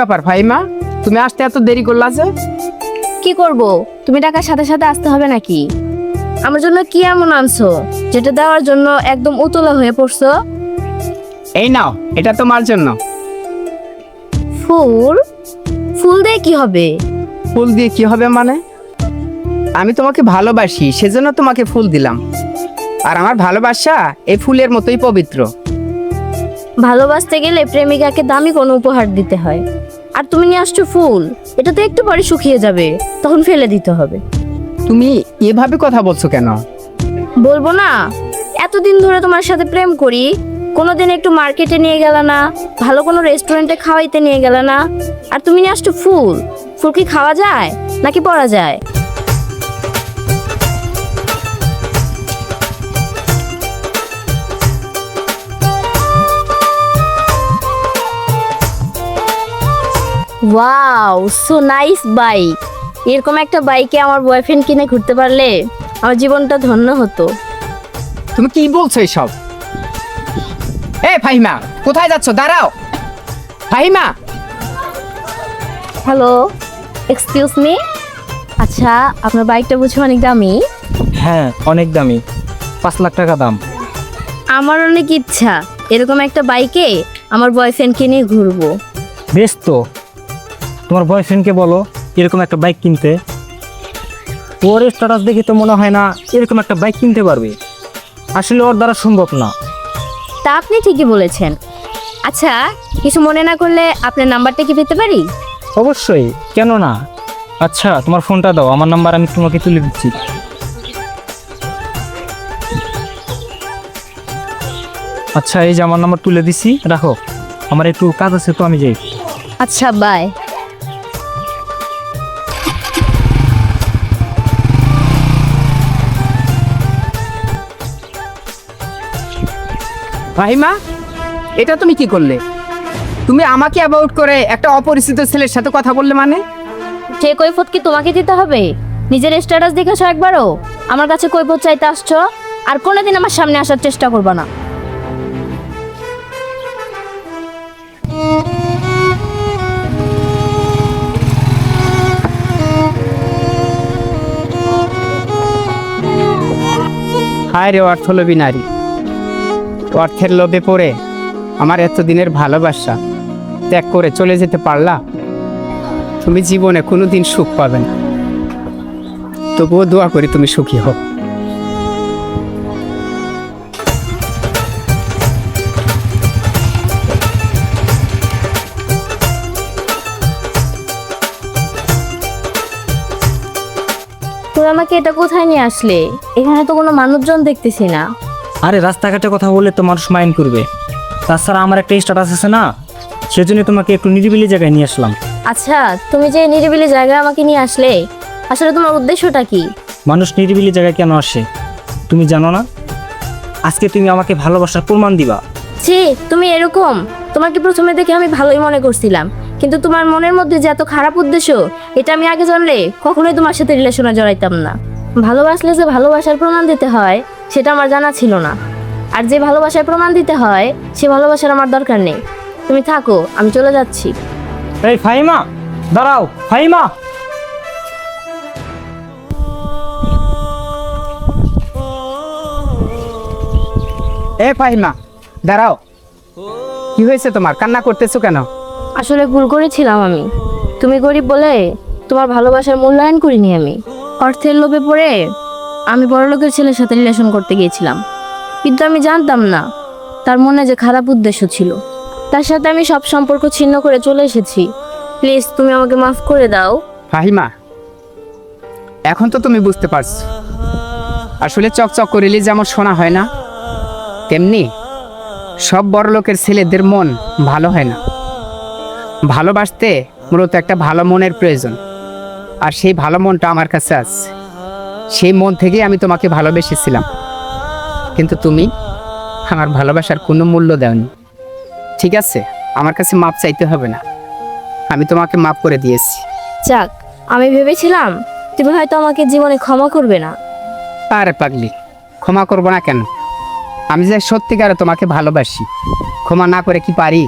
ব্যাপার ফাহিমা, তুমি আসতে এত দেরি করলা যে? কি করব, তুমি টাকার সাথে সাথে আসতে হবে নাকি? আমার জন্য কি এমন আনছো যেটা দেওয়ার জন্য একদম উতলা হয়ে পড়ছো? এই নাও, এটা তোমার জন্য। ফুল? ফুল দিয়ে কি হবে? ফুল দিয়ে কি হবে মানে? আমি তোমাকে ভালোবাসি, সেজন্য তোমাকে ফুল দিলাম। আর আমার ভালোবাসা এই ফুলের মতোই পবিত্র। ভালোবাসতে গেলে প্রেমিকাকে দামি কোনো উপহার দিতে হয়, আর তুমি নিয়ে আসছো ফুল। এটা তো একটু পরে শুকিয়ে যাবে, তখন ফেলে দিতে হবে। তুমি এভাবে কথা বলছো কেন? বলবো না? এতদিন ধরে তোমার সাথে প্রেম করি, কোনোদিন একটু মার্কেটে নিয়ে গেলা না, ভালো কোনো রেস্টুরেন্টে খাওয়াইতে নিয়ে গেলা না, আর তুমি নিয়ে আসছো ফুল। ফুল কি খাওয়া যায় নাকি পরা যায়? Wow, so nice bike. এরকম একটা বাইকে আমার বয়ফ্রেন্ড কিনে ঘুরতে পারলে আমার জীবনটা ধন্য হতো। তুমি কি বলছো এসব? এ ফাহিমা, কোথায় যাচ্ছ? দাঁড়াও ফাহিমা। Hello, excuse me. আচ্ছা, আপনার বাইকটা বুঝি অনেক দামি? হ্যাঁ, অনেক দামি, 5 লাখ টাকা দাম। আমার অনেক ইচ্ছা এরকম একটা বাইকে আমার বয়ফ্রেন্ডকে নিয়ে ঘুরবো। বেশ তো, তোমার বয়ফ্রেন্ডকে বলো এরকম একটা বাইক কিনতে। ওর স্ট্যাটাস দেখে তো মনে হয় না এরকম একটা বাইক কিনতে পারবে। আসলে ওর দ্বারা সম্ভব না। তা আপনি ঠিকই বলেছেন। আচ্ছা, কিছু মনে না করলে আপনার নাম্বারটা কি পেতে পারি? অবশ্যই, কেন না। আচ্ছা, তোমার ফোনটা দাও, আমার নাম্বার আমি তোমাকে তুলে দিচ্ছি। আচ্ছা, এই যে আমার নাম্বার তুলে দিছি, রাখো। আমার একটু কাজ আছে, তো আমি যাই। আচ্ছা, বাই। ফাহিমা, এটা তুমি কি করলে? তুমি আমাকে অ্যাবাউট করে একটা অপরিচিত ছেলের সাথে কথা বললে মানে? সে কৈফত কি তোমাকে দিতে হবে? নিজের স্ট্যাটাস দেখেছো একবারও? আমার কাছে কৈফত চাইতে আসছো? আর কোনোদিন আমার সামনে আসার চেষ্টা করবা না। হায় রে অর্থলোভী নারী, অর্থের লোভে পড়ে আমার এতদিনের ভালোবাসা ত্যাগ করে চলে যেতে পারলা? তুমি জীবনে কোনোদিন সুখ পাবে না। তবুও দোয়া করি তুমি সুখী হও। তুমি আমাকে এটা কোথায় নিয়ে আসলে? এখানে তো কোনো মানুষজন দেখতেছি না। আরে, রাস্তাঘাটে কথা বললে তো মানুষ মাইন্ড করবে। তাছাড়া আমার একটা স্ট্যাটাস আছে না, সেজন্য তোমাকে একটু নিরিবিলি জায়গায় নিয়ে আসলাম। আচ্ছা, তুমি যে নিরিবিলি জায়গায় আমাকে নিয়ে আসলে, আসলে তোমার উদ্দেশ্যটা কি? মানুষ নিরিবিলি জায়গায় কেন আসে তুমি জানো না? আজকে তুমি আমাকে ভালোবাসার প্রমাণ দিবা। ছি, তুমি এরকম? তোমাকে প্রথমে দেখে আমি ভালোই মনে করছিলাম, কিন্তু তোমার মনের মধ্যে যে এত খারাপ উদ্দেশ্য, এটা আমি আগে জানলে কখনোই তোমার সাথে রিলেশনে জড়াইতাম না। ভালোবাসলে যে ভালোবাসার প্রমাণ দিতে হয় সেটা আমার জানা ছিল না। আর যে ভালোবাসার প্রমাণ দিতে হয় সে ভালোবাসার আমার দরকার নেই। তুমি থাকো, আমি চলে যাচ্ছি। এই ফাহিমা, দাঁড়াও ফাহিমা। এ ফাহিমা, দাঁড়াও। কি হয়েছে তোমার? কান্না করতেছো কেন? আসলে ভুল করেছিলাম আমি। তুমি গরিব বলে তোমার ভালোবাসার মূল্যায়ন করিনি আমি। অর্থের লোভে পড়ে আমি বড়লোকের ছেলের সাথে রিলেশন করতে গিয়েছিলাম, কিন্তু আমি জানতাম না তার মনে যে খারাপ উদ্দেশ্য ছিল। তার সাথে আমি সব সম্পর্ক ছিন্ন করে চলে এসেছি। প্লিজ, তুমি আমাকে মাফ করে দাও। ফাহিমা, এখন তো তুমি বুঝতে পারছো আসলে চকচক করিলে যেমন শোনা হয় না, তেমনি সব বড়লোকের ছেলেদের মন ভালো হয় না। ভালোবাসতে মূলত একটা ভালো মনের প্রয়োজন, আর সেই ভালো মনটা আমার কাছে আছে। সেই মন থেকেই আমি তোমাকে ভালোবেসেছিলাম, কিন্তু তুমি আমার ভালোবাসার কোনো মূল্য দাওনি। ঠিক আছে, আমার কাছে মাপ চাইতে হবে না, আমি তোমাকে মাপ করে দিয়েছি। যাক, আমি ভেবেছিলাম তুমি হয়তো আমাকে জীবনে ক্ষমা করবে না। আরে পাগলি, ক্ষমা করবো না কেন? আমি যে সত্যিকারে তোমাকে ভালোবাসি, ক্ষমা না করে কি পারি?